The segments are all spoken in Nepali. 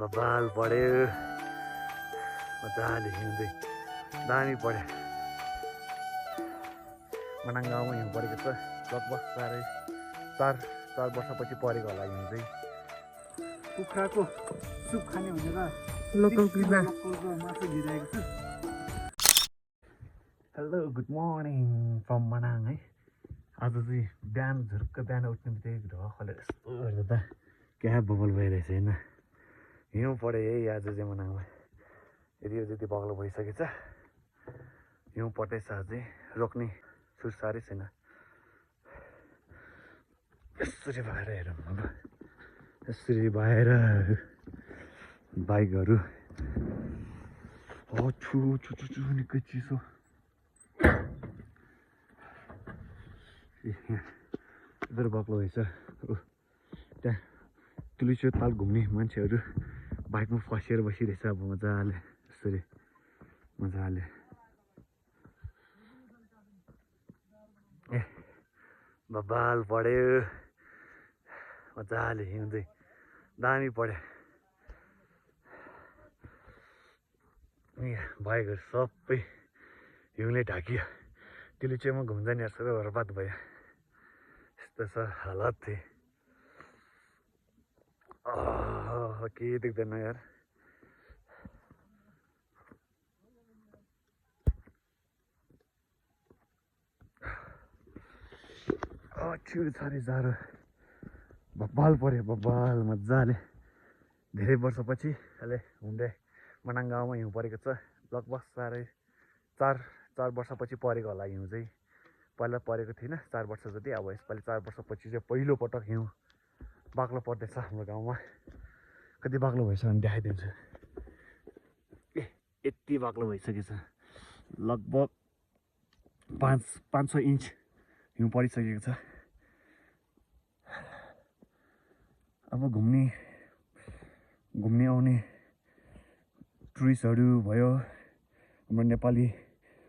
बबाल पढ्यो मजाले हिउँदै दामी पढ्यो। मनाङ गाउँमा हिउँ परेको छ लगभग चार वर्षपछि परेको होला हिउँ चाहिँ। कुखुराको सुप खाने भनेर लोकलको मासु भिराएको छु। Hello good morning from Manang है। आज चाहिँ बिहान उठ्ने बित्तिकै ढकले यस्तो हेर्दा क्या बबल भइरहेछ होइन। हिउँ पऱ्यो है आज चाहिँ मनाङमा यति बग्लो भइसकेछ। हिउँ पर्दैछ अझै रोक्ने सुरसारै छैन। यसरी भएर हेरौँ अब यसरी भएर बाइकहरू छु निकै चिसो। इधर बग्लो भएछ। त्यहाँ तुलसी ताल घुम्ने मान्छेहरू बाइकमा फसिएर बसिरहेछ अब मजाले यसरी मजाले। बबाल पढ्यो मजाले हिउँदै दामी पढ्यो। बाइकहरू सबै हिउँले ढाकियो। तिलुचेमा घुम्जानेहरू सबै बर्बाद भयो। यस्तो छ हालत थिए। के देख्दैन यार। साह्रै जाडो बब्बाल पऱ्यो बब्बाल मजाले। धेरै वर्षपछि अहिले हुँदै मनाङ गाउँमा हिउँ परेको छ। लगभग चार वर्षपछि परेको होला हिउँ चाहिँ। पहिला परेको थिएन 4 वर्ष जति। अब यसपालि 4 वर्षपछि चाहिँ पहिलोपटक हिउँ बाक्लो पर्दैछ हाम्रो गाउँमा। कति बाक्लो भएछ भने देखाइदिन्छु। यति बाक्लो भइसकेछ। लगभग 500 इन्च हिउँ परिसकेको छ। अब घुम्ने आउने टुरिस्टहरू भयो, हाम्रो नेपाली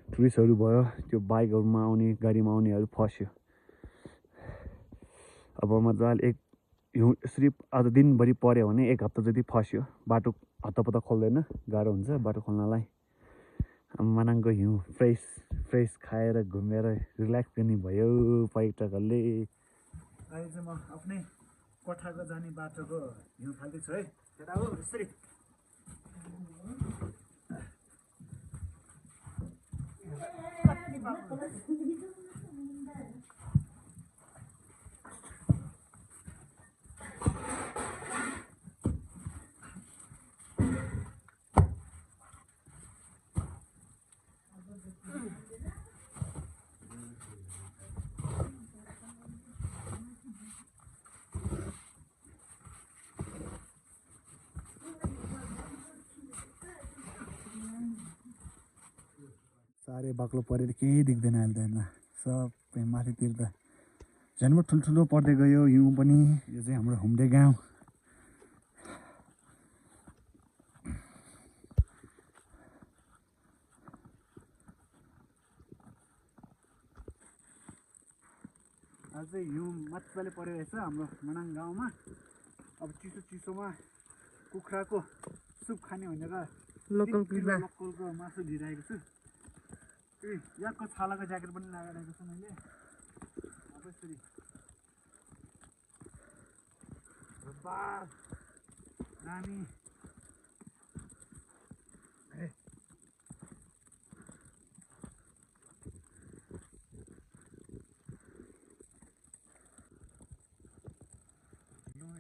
टुरिस्टहरू भयो, त्यो बाइकहरूमा आउने गाडीमा आउनेहरू फस्यो। अब मजाले हिउँ यसरी आज दिनभरि पऱ्यो भने 1 हप्ता जति फस्यो। बाटो हत्तपत्त खोल्दैन, गाह्रो हुन्छ बाटो खोल्नलाई। मनाङको हिउँ फ्रेस खाएर घुमेर रिल्याक्स पनि भयो पर्यटकहरूले। अहिले चाहिँ म आफ्नै कोठाको जाने बाटोको हिउँ फाल्दैछु है। केटा हो यसरी साह्रै बाक्लो परेर केही देख्दैन अहिले त हेर्दा। सबै माथितिर त झन् ठुल्ठुलो पर्दै गयो हिउँ पनि। यो चाहिँ हाम्रो हुम्डे गाउँ। आज चाहिँ हिउँ मजाले परिरहेछ हाम्रो मनाङ गाउँमा। अब चिसोमा कुखुराको सुप खाने भनेर लोकलको मासु भिराएको छु। यहाँको छालाको ज्याकेट पनि लगाइरहेको छु मैले। अब यसरी दामी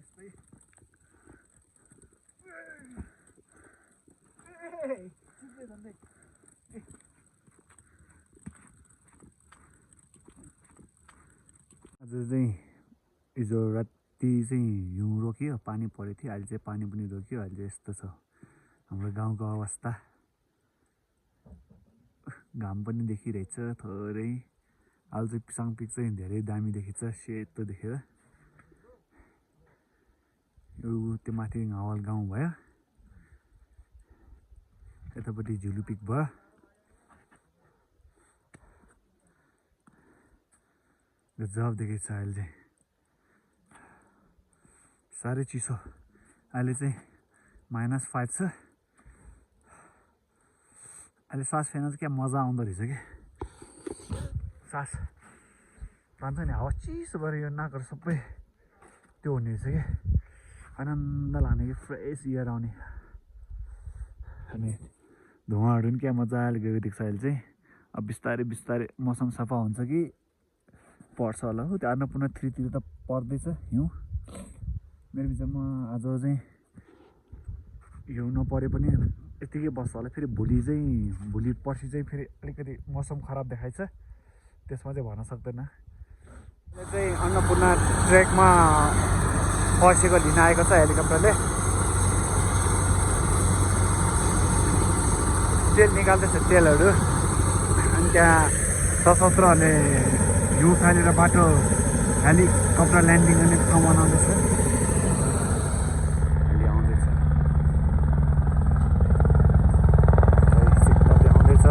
यस्तै आज चाहिँ हिजो राति चाहिँ हिउँ रोक्यो, पानी परेको थियो। अहिले चाहिँ पानी पनि रोक्यो। अहिले यस्तो छ हाम्रो गाउँको अवस्था। घाम पनि देखिरहेछ थोरै। अहिले चाहिँ पिसाङ पिक चाहिँ धेरै दामी देखिन्छ सेतो देखेर। यो त्यो माथि हावाल गाउँ भयो, यतापट्टि झुलु पिक भयो। गजब देखेछ अहिले चाहिँ। साह्रै चिसो अहिले चाहिँ -5 छ। अहिले सास फेर्न चाहिँ क्या मजा आउँदो रहेछ कि सास तान्छ नि हावा चिसो भएर यो नाकहरू सबै त्यो हुने रहेछ कि आनन्द लाग्ने कि फ्रेस एयर आउने अनि धुवाहरू पनि क्या मजाले गएको देख्छ अहिले चाहिँ। अब बिस्तारै बिस्तारै मौसम सफा हुन्छ कि पर्छ होला हो। त्यो अन्नपूर्ण 3 तिर त पर्दैछ हिउँ। मेरो विचारमा आज चाहिँ हिउँ नपरे पनि यतिकै बस्छ होला। फेरि भोलि पर्सि चाहिँ फेरि अलिकति मौसम खराब देखाइछ, त्यसमा चाहिँ भन्न सक्दैन। अहिले चाहिँ अन्नपूर्ण ट्रेकमा फर्सेको लिन आएको छ हेलिकप्टरले। तेल निकाल्दैछ तेलहरू। अनि त्यहाँ सशस्त्रहरूले हिउँ फालेर बाटो हेलिकप्टर ल्यान्डिङ गर्ने ठाउँ बनाउँदैछ। अहिले आउँदैछ आउँदैछ।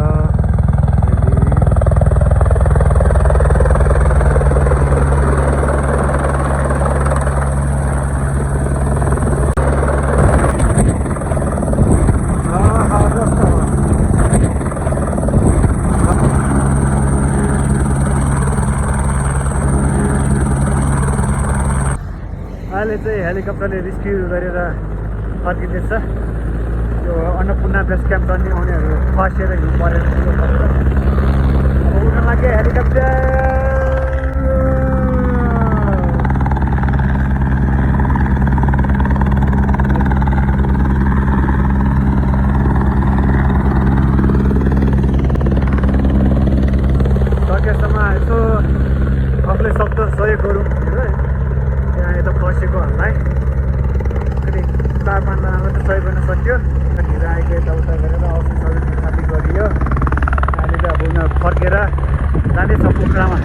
अहिले चाहिँ हेलिकप्टरले रेस्क्यु गरेर फर्किँदैछ। त्यो अन्नपूर्ण बेस क्याम्प गर्ने आउनेहरू फसेर हिउँ परेर अब उड्न लाग्यो हेलिकप्टर। सकेसम्म यसो आफूले सक्दो सहयोग गरौँ भनेर त्यहाँ यता फसेकोहरूलाई कति 4-5 जनालाई त सहयोग गर्न सक्यो। ढिलो आएको यताउता गरेर अफिसहरू खाली गरियो। अहिले चाहिँ अब उनीहरू फर्केर जाँदैछ पोखरामा।